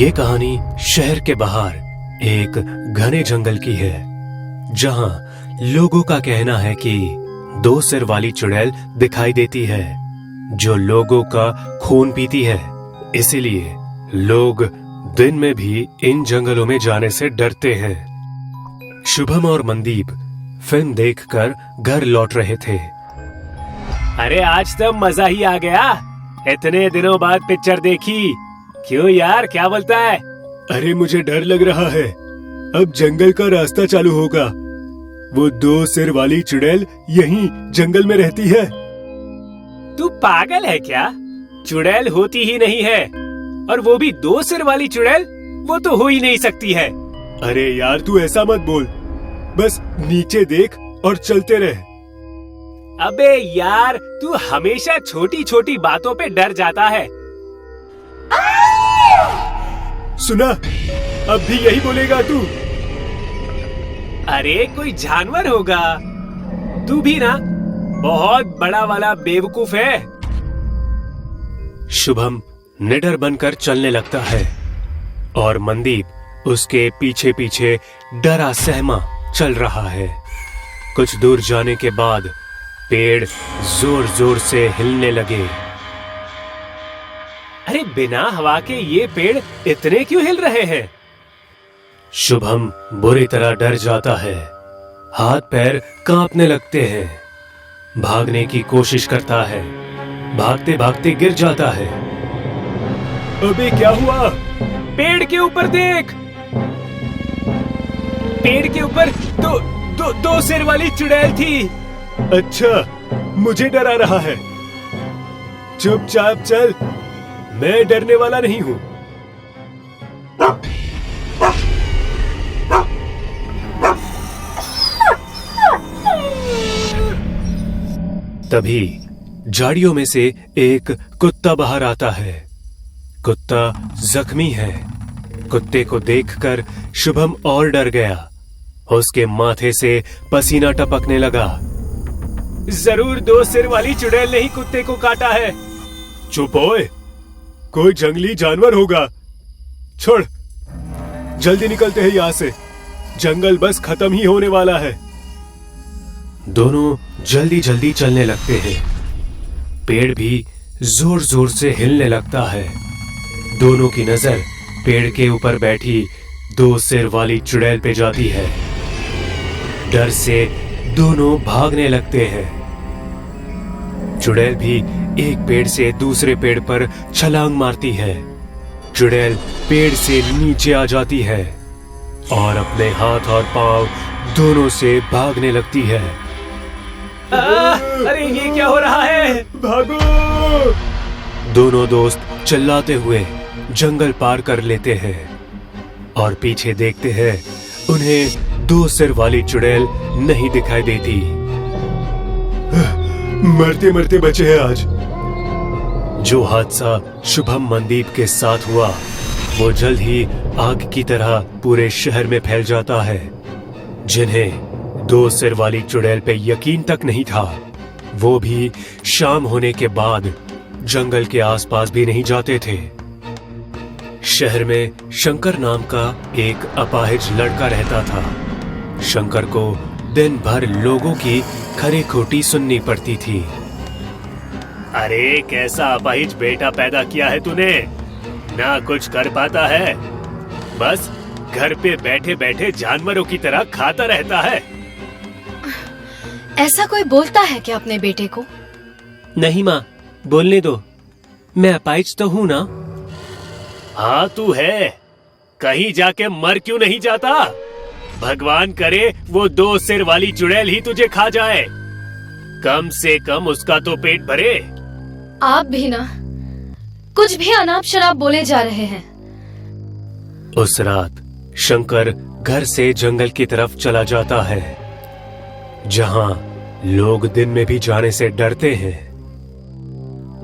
ये कहानी शहर के बाहर एक घने जंगल की है, जहां लोगों का कहना है कि दो सिर वाली चुड़ैल दिखाई देती है जो लोगों का खून पीती है। इसीलिए लोग दिन में भी इन जंगलों में जाने से डरते हैं। शुभम और मनदीप फिल्म देखकर घर लौट रहे थे। अरे आज तो मजा ही आ गया, इतने दिनों बाद पिक्चर देखी। क्यों यार, क्या बोलता है? अरे मुझे डर लग रहा है, अब जंगल का रास्ता चालू होगा। वो दो सिर वाली चुड़ैल यहीं जंगल में रहती है। तू पागल है क्या? चुड़ैल होती ही नहीं है, और वो भी दो सिर वाली चुड़ैल, वो तो हो ही नहीं सकती है। अरे यार तू ऐसा मत बोल, बस नीचे देख और चलते रह। अबे यार, तू हमेशा छोटी छोटी बातों पे डर जाता है। सुना, अब भी यही बोलेगा तू? अरे कोई जानवर होगा। तू भी ना बहुत बड़ा वाला बेवकूफ है। शुभम निडर बनकर चलने लगता है और मनदीप उसके पीछे पीछे डरा सहमा चल रहा है। कुछ दूर जाने के बाद पेड़ जोर जोर से हिलने लगे। अरे बिना हवा के ये पेड़ इतने क्यों हिल रहे हैं? शुभम बुरी तरह डर जाता है, हाथ पैर कांपने लगते हैं। भागने की कोशिश करता है, भागते भागते गिर जाता है। अबे क्या हुआ? पेड़ के ऊपर देख। पेड़ के ऊपर दो सिर वाली चुड़ैल थी। अच्छा, मुझे डरा रहा है। चुपचाप चल, मैं डरने वाला नहीं हूं। तभी झाड़ियों में से एक कुत्ता बाहर आता है। कुत्ता जख्मी है। कुत्ते को देखकर शुभम और डर गया। उसके माथे से पसीना टपकने लगा। जरूर दो सिर वाली चुड़ैल ने ही कुत्ते को काटा है। चुप ओए, कोई जंगली जानवर होगा। छोड़, जल्दी निकलते हैं यहाँ से, जंगल बस खत्म ही होने वाला है। दोनों जल्दी जल्दी चलने लगते हैं। पेड़ भी जोर जोर से हिलने लगता है। दोनों की नजर पेड़ के ऊपर बैठी दो सिर वाली चुड़ैल पे जाती है। डर से दोनों भागने लगते हैं। चुड़ैल भी एक पेड़ से दूसरे पेड़ पर छलांग मारती है। चुड़ैल पेड़ से नीचे आ जाती है और अपने हाथ और पांव दोनों से भागने लगती है। अरे ये क्या हो रहा है? भागो! दोनों दोस्त चिल्लाते हुए जंगल पार कर लेते हैं और पीछे देखते हैं, उन्हें दो सिर वाली चुड़ैल नहीं दिखाई देती। मरते मरते बचे हैं आज। जो हादसा शुभम मनदीप के साथ हुआ, वो जल्द ही आग की तरह पूरे शहर में फैल जाता है। जिन्हें दो सिर वाली चुड़ैल पे यकीन तक नहीं था, वो भी शाम होने के बाद जंगल के आसपास भी नहीं जाते थे। शहर में शंकर नाम का एक अपाहिज लड़का रहता था। शंकर को दिन भर लोगों की खरी खोटी सुननी पड़ती थी। अरे कैसा अपाहिज बेटा पैदा किया है तूने, ना कुछ कर पाता है, बस घर पे बैठे बैठे जानवरों की तरह खाता रहता है। ऐसा कोई बोलता है क्या अपने बेटे को? नहीं माँ, बोलने दो, मैं अपाहिज तो हूँ ना। हाँ तू है, कहीं जाके मर क्यों नहीं जाता? भगवान करे वो दो सिर वाली चुड़ैल ही तुझे खा जाए, कम से कम उसका तो पेट भरे। आप भी ना कुछ भी अनाप शराब बोले जा रहे हैं। उस रात शंकर घर से जंगल की तरफ चला जाता है, जहां लोग दिन में भी जाने से डरते हैं।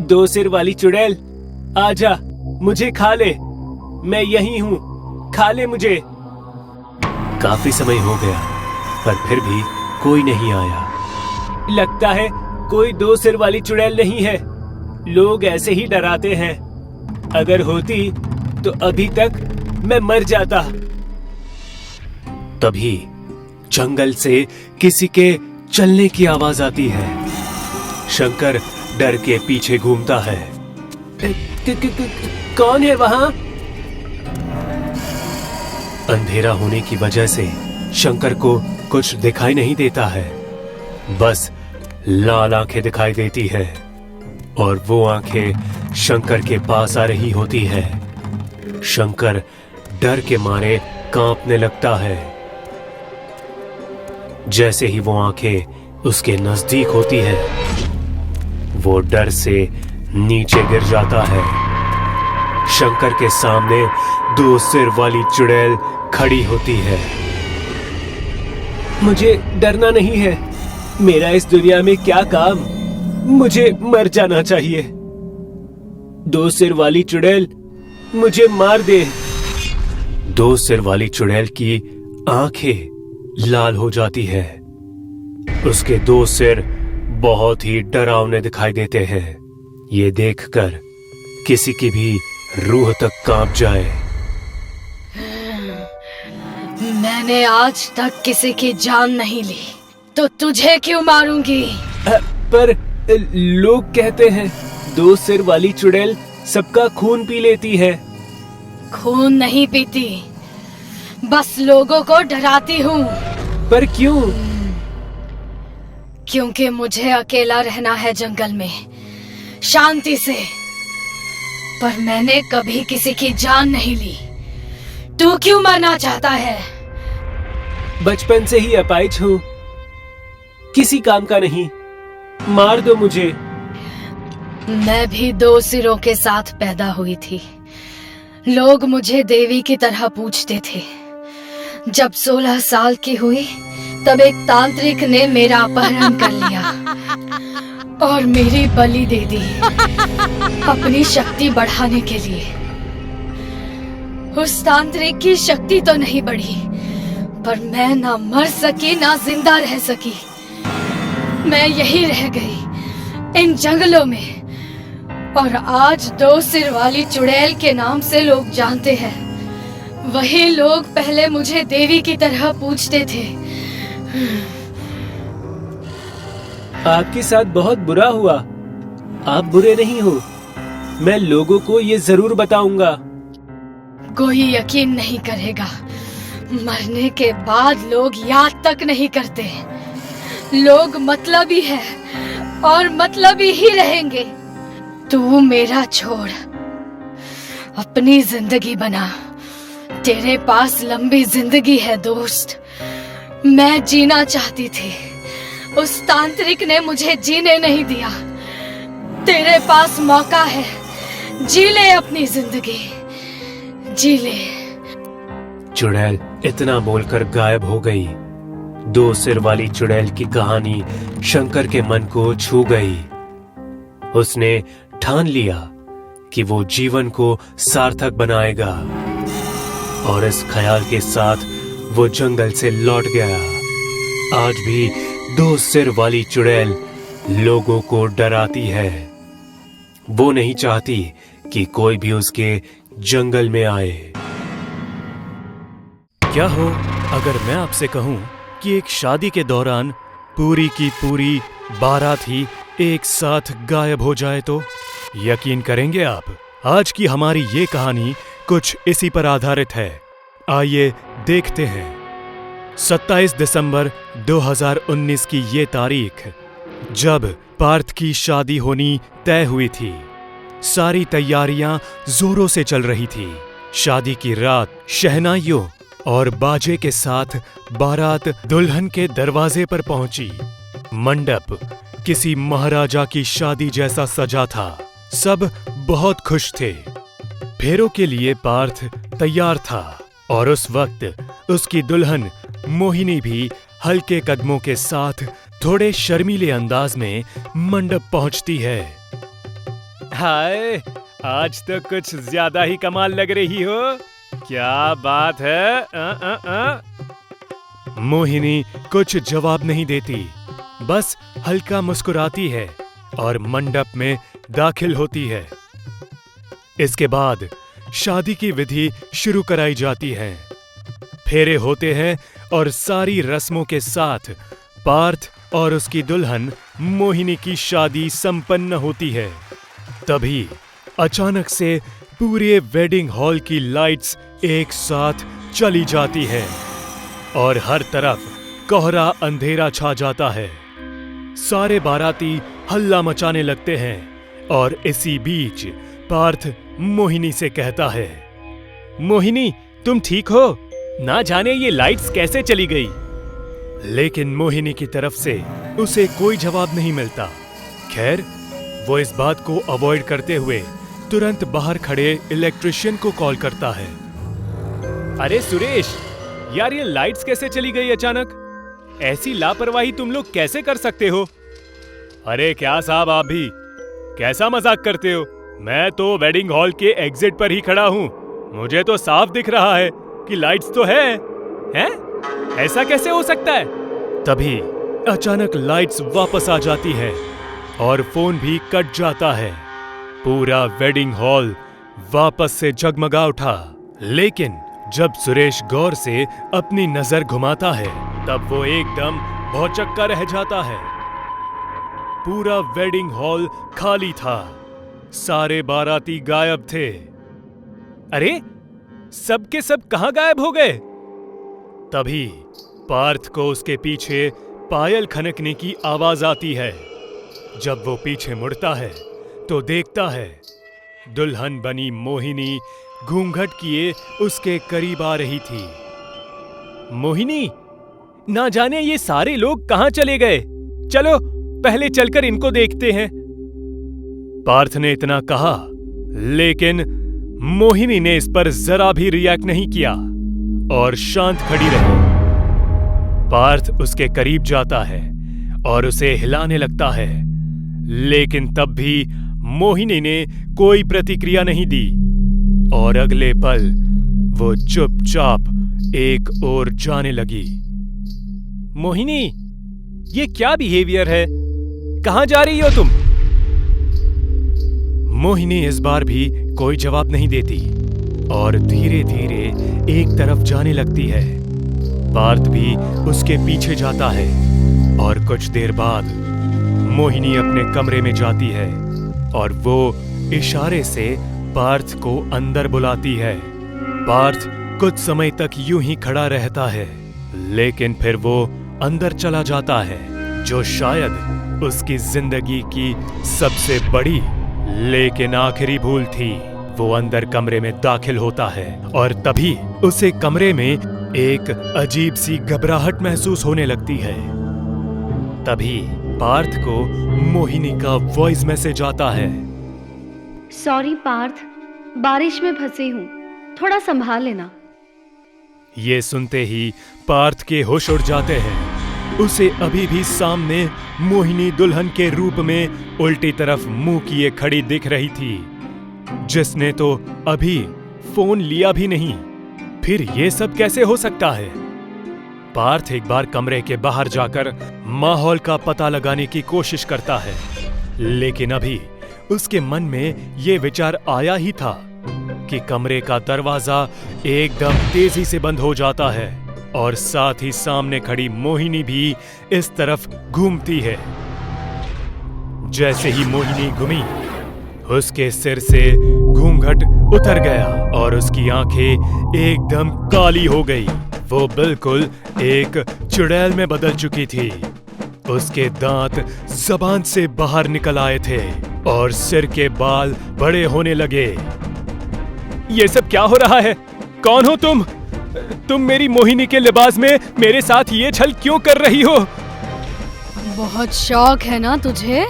दो सिर वाली चुड़ैल, आजा, मुझे खा ले, मैं यहीं हूँ, खा ले मुझे। काफी समय हो गया, पर फिर भी कोई नहीं आया। लगता है कोई दो सिर वाली चुड़ैल नहीं है, लोग ऐसे ही डराते हैं। अगर होती तो अभी तक मैं मर जाता। तभी जंगल से किसी के चलने की आवाज आती है। शंकर डर के पीछे घूमता है। कौन है वहां? अंधेरा होने की वजह से शंकर को कुछ दिखाई नहीं देता है, बस लाल आंखें दिखाई देती है और वो आंखें शंकर के पास आ रही होती है। शंकर डर के मारे कांपने लगता है। जैसे ही वो आंखें उसके नजदीक होती है, वो डर से नीचे गिर जाता है। शंकर के सामने 2 सिर वाली चुड़ैल खड़ी होती है। मुझे डरना नहीं है। मेरा इस दुनिया में क्या काम? मुझे मर जाना चाहिए। 2 सिर वाली चुड़ैल मुझे मार दे। 2 सिर वाली चुड़ैल की आंखें लाल हो जाती है। उसके 2 सिर बहुत ही डरावने दिखाई देते हैं। ये देखकर किसी की भी रूह तक कांप जाए। मैंने आज तक किसी की जान नहीं ली, तो तुझे क्यों मारूंगी? पर लोग कहते हैं 2 सिर वाली चुड़ैल सबका खून पी लेती है। खून नहीं पीती, बस लोगों को डराती हूँ। पर क्यों? क्योंकि मुझे अकेला रहना है जंगल में, शांति से। पर मैंने कभी किसी की जान नहीं ली। तू क्यों मरना चाहता है? बचपन से ही अपाहिज हूँ, किसी काम का नहीं। मार दो मुझे। मैं भी 2 सिरों के साथ पैदा हुई थी। लोग मुझे देवी की तरह पूछते थे। जब 16 साल की हुई, तब एक तांत्रिक ने मेरा अपहरण कर लिया और मेरी बलि दे दी अपनी शक्ति बढ़ाने के लिए। उस तांत्रिक की शक्ति तो नहीं बढ़ी, पर मैं ना मर सकी ना जिंदा रह सकी। मैं यही रह गई इन जंगलों में। और आज 2 सिर वाली चुड़ैल के नाम से लोग जानते हैं। वही लोग पहले मुझे देवी की तरह पूछते थे। आपके साथ बहुत बुरा हुआ। आप बुरे नहीं हो। मैं लोगों को ये जरूर बताऊंगा। कोई यकीन नहीं करेगा। मरने के बाद लोग याद तक नहीं करते। लोग मतलबी है और मतलबी ही रहेंगे। तू मेरा छोड़, अपनी जिंदगी बना। तेरे पास लंबी जिंदगी है दोस्त। मैं जीना चाहती थी, उस तांत्रिक ने मुझे जीने नहीं दिया। तेरे पास मौका है, जी ले अपनी जिंदगी, जी ले। चुड़ैल इतना बोलकर गायब हो गई। 2 सिर वाली चुड़ैल की कहानी शंकर के मन को छू गई। उसने ठान लिया कि वो जीवन को सार्थक बनाएगा और इस ख्याल के साथ वो जंगल से लौट गया। आज भी 2 सिर वाली चुड़ैल लोगों को डराती है। वो नहीं चाहती कि कोई भी उसके जंगल में आए। क्या हो अगर मैं आपसे कहूं कि एक शादी के दौरान पूरी की पूरी बारात ही एक साथ गायब हो जाए तो? यकीन करेंगे आप? आज की हमारी ये कहानी कुछ इसी पर आधारित है। आइए देखते हैं। 27 दिसंबर 2019 की ये तारीख, जब पार्थ की शादी होनी तय हुई थी। सारी तैयारियां जोरों से चल रही थी। शादी की रात शहनाइयों और बाजे के साथ बारात दुल्हन के दरवाजे पर पहुंची। मंडप किसी महाराजा की शादी जैसा सजा था। सब बहुत खुश थे। फेरों के लिए पार्थ तैयार था और उस वक्त उसकी दुल्हन मोहिनी भी हल्के कदमों के साथ थोड़े शर्मीले अंदाज में मंडप पहुंचती है। हाय, आज तो कुछ ज्यादा ही कमाल लग रही हो। क्या बात है? मोहिनी कुछ जवाब नहीं देती, बस हल्का मुस्कुराती है और मंडप में दाखिल होती है। इसके बाद शादी की विधि शुरू कराई जाती है। फेरे होते हैं और सारी रस्मों के साथ पार्थ और उसकी दुल्हन मोहिनी की शादी संपन्न होती है। तभी अचानक से पूरे वेडिंग हॉल की लाइट्स एक साथ चली जाती है और हर तरफ कोहरा अंधेरा छा जाता है। सारे बाराती हल्ला मचाने लगते हैं और इसी बीच पार्थ मोहिनी से कहता है, मोहिनी, तुम ठीक हो? ना जाने ये लाइट्स कैसे चली गई। लेकिन मोहिनी की तरफ से उसे कोई जवाब नहीं मिलता। खैर, वो इस बात को अवॉइड करते हुए तुरंत बाहर खड़े इलेक्ट्रिशियन को कॉल करता है। अरे सुरेश, यार ये लाइट्स कैसे चली गई अचानक? ऐसी लापरवाही तुम लोग कैसे कर सकते हो? अरे क्या साहब, आप भी कैसा मजाक करते हो? मैं तो वेडिंग हॉल के एग्जिट पर ही खड़ा हूँ। मुझे तो साफ दिख रहा है कि लाइट्स तो है। हैं? ऐसा कैसे हो सकता है? तभी अचानक लाइट्स वापस आ जाती है और फोन भी कट जाता है। पूरा वेडिंग हॉल वापस से जगमगा उठा। लेकिन जब सुरेश गौर से अपनी नजर घुमाता है तब वो एकदम भौचक्का रह जाता है। पूरा वेडिंग हॉल खाली था। सारे बाराती गायब थे। अरे, सब के सब कहां गायब हो गए? तभी पार्थ को उसके पीछे पायल खनकने की आवाज आती है। जब वो पीछे मुड़ता है तो देखता है दुल्हन बनी मोहिनी घूंघट किए उसके करीब आ रही थी। मोहिनी, ना जाने ये सारे लोग कहां चले गए। चलो पहले चलकर इनको देखते हैं। पार्थ ने इतना कहा, लेकिन मोहिनी ने इस पर जरा भी रिएक्ट नहीं किया और शांत खड़ी रही। पार्थ उसके करीब जाता है और उसे हिलाने लगता है, लेकिन तब भी मोहिनी ने कोई प्रतिक्रिया नहीं दी और अगले पल वो चुपचाप एक ओर जाने लगी। मोहिनी, ये क्या बिहेवियर है? कहां जा रही हो तुम? मोहिनी इस बार भी कोई जवाब नहीं देती और धीरे धीरे एक तरफ जाने लगती है। पार्थ भी उसके पीछे जाता है और कुछ देर बाद मोहिनी अपने कमरे में जाती है और वो इशारे से पार्थ को अंदर बुलाती है। पार्थ कुछ समय तक यूं ही खड़ा रहता है, लेकिन फिर वो अंदर चला जाता है, जो शायद उसकी जिंदगी की सबसे बड़ी लेकिन आखिरी भूल थी। वो अंदर कमरे में दाखिल होता है और तभी उसे कमरे में एक अजीब सी घबराहट महसूस होने लगती है। तभी पार्थ को मोहिनी का वॉइस मैसेज आता है। सॉरी पार्थ, बारिश में फंसी हूँ, थोड़ा संभाल लेना। ये सुनते ही पार्थ के होश उड़ जाते हैं। उसे अभी भी सामने मोहिनी दुल्हन के रूप में उल्टी तरफ मुंह किए खड़ी दिख रही थी, जिसने तो अभी फोन लिया भी नहीं। फिर ये सब कैसे हो सकता है? पार्थ एक बार कमरे के बाहर जाकर माहौल का पता लगाने की कोशिश करता है, लेकिन अभी उसके मन में ये विचार आया ही था कि कमरे का दरवाजा एकदम तेजी से बंद हो जाता है और साथ ही सामने खड़ी मोहिनी भी इस तरफ घूमती है। जैसे ही मोहिनी घूमी, उसके सिर से घूंघट उतर गया और उसकी आंखें एकदम काली हो गई। वो बिल्कुल एक चुड़ैल में बदल चुकी थी। उसके दांत जबान से बाहर निकल आए थे और सिर के बाल बड़े होने लगे। ये सब क्या हो रहा है? कौन हो तुम? तुम मेरी मोहिनी के लिबास में मेरे साथ ये छल क्यों कर रही हो? बहुत शौक है ना तुझे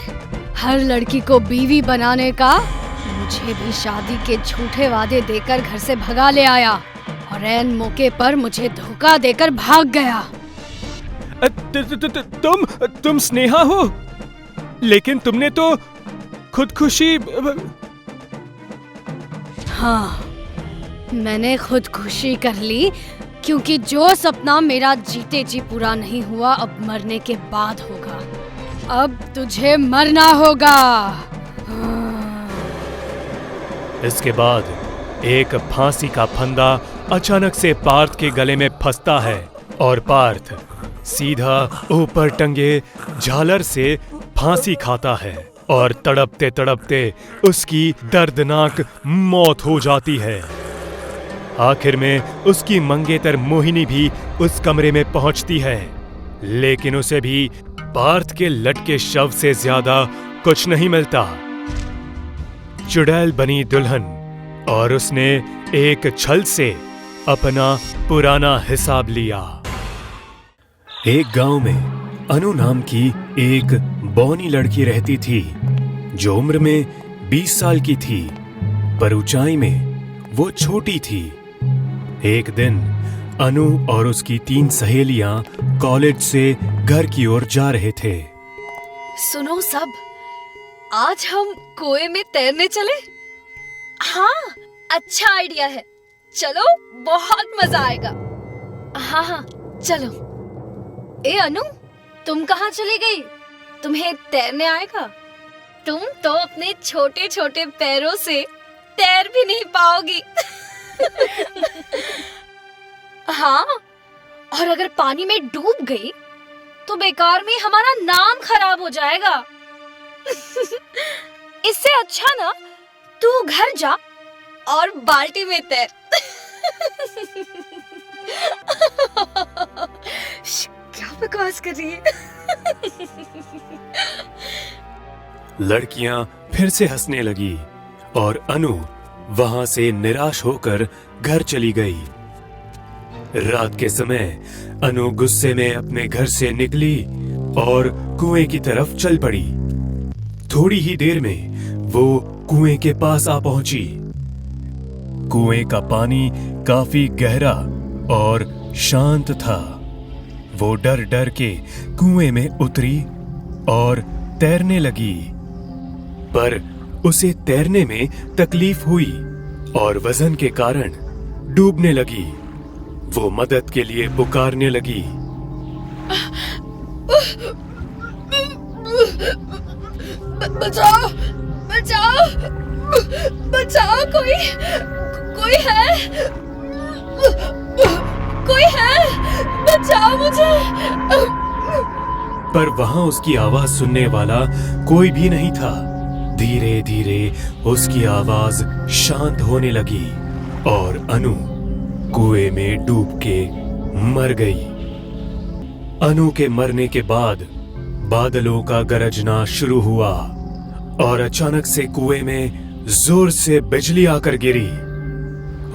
हर लड़की को बीवी बनाने का? मुझे भी शादी के झूठे वादे देकर घर से भगा ले आया और ऐन मौके पर मुझे धोखा देकर भाग गया। तुम स्नेहा हो? लेकिन तुमने तो खुदकुशी। हाँ, मैंने खुदकुशी कर ली, क्योंकि जो सपना मेरा जीते जी पूरा नहीं हुआ अब मरने के बाद होगा। अब तुझे मरना होगा। इसके बाद एक फांसी का फंदा अचानक से पार्थ के गले में फंसता है और पार्थ सीधा ऊपर टंगे झालर से फांसी खाता है और तड़पते तड़पते उसकी दर्दनाक मौत हो जाती है। आखिर में उसकी मंगेतर मोहिनी भी उस कमरे में पहुंचती है, लेकिन उसे भी पार्थ के लटके शव से ज्यादा कुछ नहीं मिलता। चुड़ैल बनी दुल्हन और उसने एक छल से अपना पुराना हिसाब लिया। एक गांव में अनु नाम की एक बौनी लड़की रहती थी जो उम्र में 20 साल की थी, पर ऊंचाई में वो छोटी थी। एक दिन अनु और उसकी 3 सहेलियां कॉलेज से घर की ओर जा रहे थे। सुनो सब, आज हम कुएं में तैरने चले? हाँ, अच्छा आइडिया है। चलो, बहुत मजा आएगा। हाँ हाँ, चलो। ए अनु, तुम कहाँ चली गई? तुम्हें तैरने आएगा? तुम तो अपने छोटे छोटे पैरों से तैर भी नहीं पाओगी। हाँ, और अगर पानी में डूब गई तो बेकार में हमारा नाम खराब हो जाएगा। इससे अच्छा ना तू घर जा और बाल्टी में तैर। क्या बकवास कर रही है? लड़कियां फिर से हंसने लगी और अनु वहां से निराश होकर घर चली गई। रात के समय अनु गुस्से में अपने घर से निकली और कुएं की तरफ चल पड़ी। थोड़ी ही देर में वो कुएं के पास आ पहुंची। कुएं का पानी काफी गहरा और शांत था। वो डर डर के कुएं में उतरी और तैरने लगी, पर उसे तैरने में तकलीफ हुई और वजन के कारण डूबने लगी। वो मदद के लिए पुकारने लगी। बचाओ, बचाओ, बचाओ, कोई है? कोई है? बचाओ मुझे। पर वहां उसकी आवाज सुनने वाला कोई भी नहीं था। धीरे धीरे उसकी आवाज शांत होने लगी और अनु कुएं में डूब के मर गई। अनु के मरने के बाद बादलों का गरजना शुरू हुआ और अचानक से कुएं में जोर से बिजली आकर गिरी।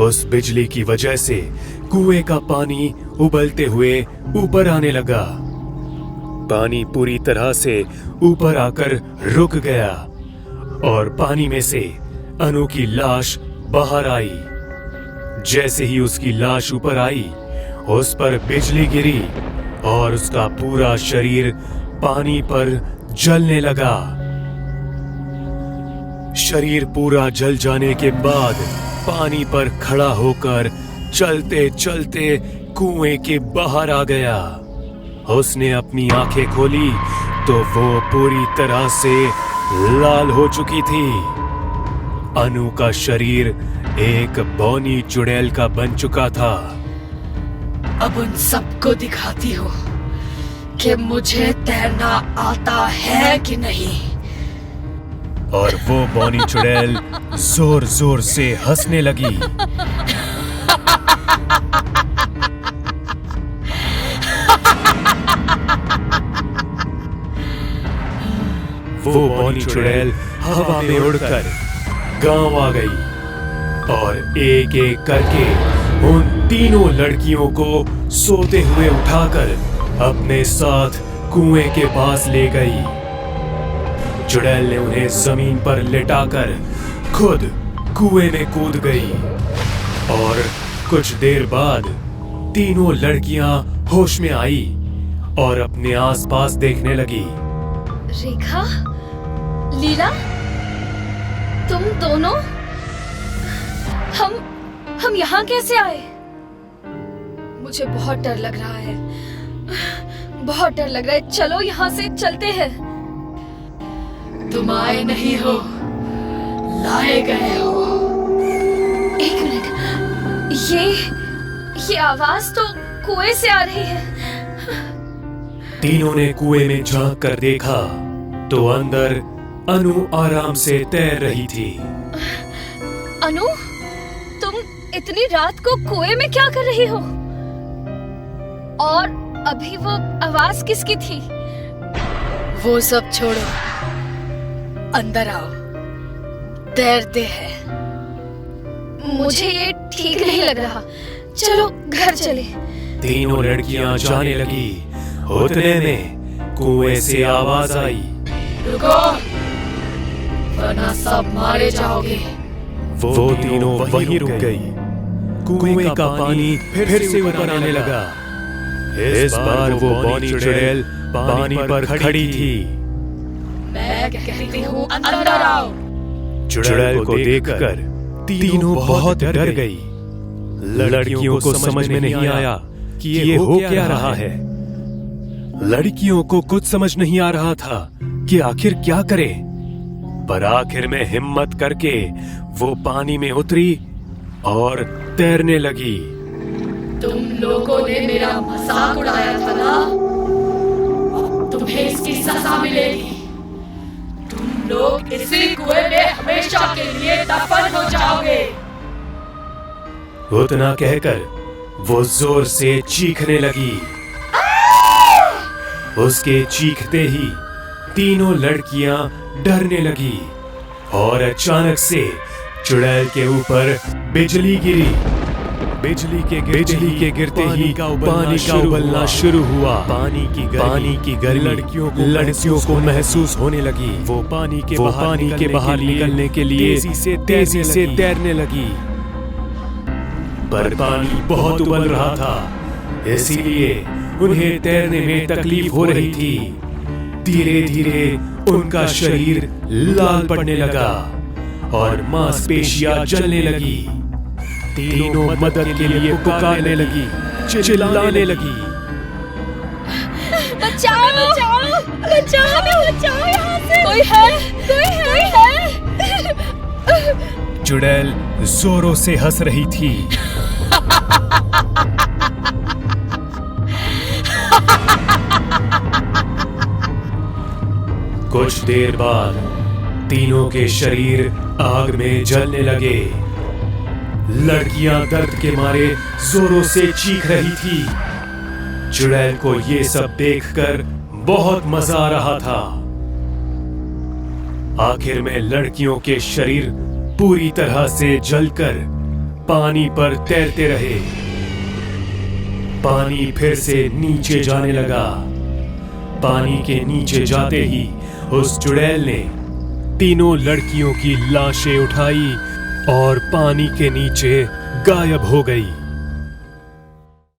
उस बिजली की वजह से कुएं का पानी उबलते हुए ऊपर आने लगा। पानी पूरी तरह से ऊपर आकर रुक गया और पानी में से अनु की लाश बाहर आई। जैसे ही उसकी लाश ऊपर आई, उस पर बिजली गिरी और उसका पूरा शरीर पानी पर जलने लगा। शरीर पूरा जल जाने के बाद पानी पर खड़ा होकर चलते चलते कुएं के बाहर आ गया। उसने अपनी आंखें खोली तो वो पूरी तरह से लाल हो चुकी थी। अनु का शरीर एक बौनी चुड़ैल का बन चुका था। अब उन सबको दिखाती हो कि मुझे तैरना आता है कि नहीं। और वो बौनी चुड़ैल जोर जोर से हंसने लगी। वो बौनी चुड़ैल हवा में उड़कर गांव आ गई और एक एक करके उन तीनों लड़कियों को सोते हुए उठाकर अपने साथ कुएं के पास ले गई। चुड़ैल ने उन्हें जमीन पर लेटाकर खुद कुएं में कूद गई और कुछ देर बाद तीनों लड़कियां होश में आई और अपने आसपास देखने लगी। रेखा, लीला, तुम दोनों, हम यहाँ कैसे आए? मुझे बहुत डर लग रहा है, बहुत डर लग रहा है। चलो यहाँ से चलते हैं। तुम आए नहीं हो, लाए गए हो। एक मिनट, ये आवाज तो कुएं से आ रही है। तीनों ने कुएं में झांक कर देखा तो अंदर अनु आराम से तैर रही थी। अनु, तुम इतनी रात को कुएं में क्या कर रही हो? और अभी वो आवाज किसकी थी? वो सब छोड़ो, अंदर आओ, तैरते हैं। मुझे ये ठीक नहीं लग रहा, चलो घर चले। तीनों लड़कियां जाने लगी। उतने में कुएं से आवाज आई, रुको, वरना सब मारे जाओगे। वो तीनों वहीं रुक गई। कुएं का पानी फिर से ऊपर आने लगा। इस बार वो बॉनी चुड़ैल पानी पर खड़ी थी। मैं कहती हूँ अंदर आओ। चुड़ैल को देखकर तीनों बहुत डर गई। लड़कियों को समझ में नहीं आया कि ये हो क्या रहा है। लड़कियों को कुछ समझ नहीं आ रहा था कि आखिर क्या करे। पर आखिर में हिम्मत करके वो पानी में उतरी और तैरने लगी। तुम लोगों ने मेरा मजाक उड़ाया था ना, अब तुम्हें इसकी सजा मिलेगी। तुम लोग इसी कुएं में हमेशा के लिए दफन हो जाओगे। उतना कहकर वो जोर से चीखने लगी। उसके चीखते ही तीनों लड़कियां डरने लगी और अचानक से चुड़ैल के ऊपर बिजली गिरी। बिजली के गिरते ही पानी का उबलना शुरू हुआ। पानी की गर्मी लड़कियों को महसूस होने लगी। वो पानी के बाहर निकलने के लिए तेजी से तैरने लगी। पर पानी बहुत उबल रहा था, इसीलिए उन्हें तैरने में तकलीफ हो रही थी। धीरे धीरे उनका शरीर लाल पड़ने लगा और मांसपेशियां जलने लगी। तीनों मदद के लिए पुकारने लगी, चिल्लाने लगी। बचाओ, बचाओ, बचाओ, बचाओ यहाँ से। कोई है, कोई है। चुड़ैल जोरों से हंस रही थी। कुछ देर बाद तीनों के शरीर आग में जलने लगे। लड़कियां दर्द के मारे जोरों से चीख रही थी। चुड़ैल को ये सब देखकर बहुत मजा आ रहा था। आखिर में लड़कियों के शरीर पूरी तरह से जलकर पानी पर तैरते रहे। पानी फिर से नीचे जाने लगा। पानी के नीचे जाते ही उस चुड़ैल ने तीनों लड़कियों की लाशें उठाई और पानी के नीचे गायब हो गई।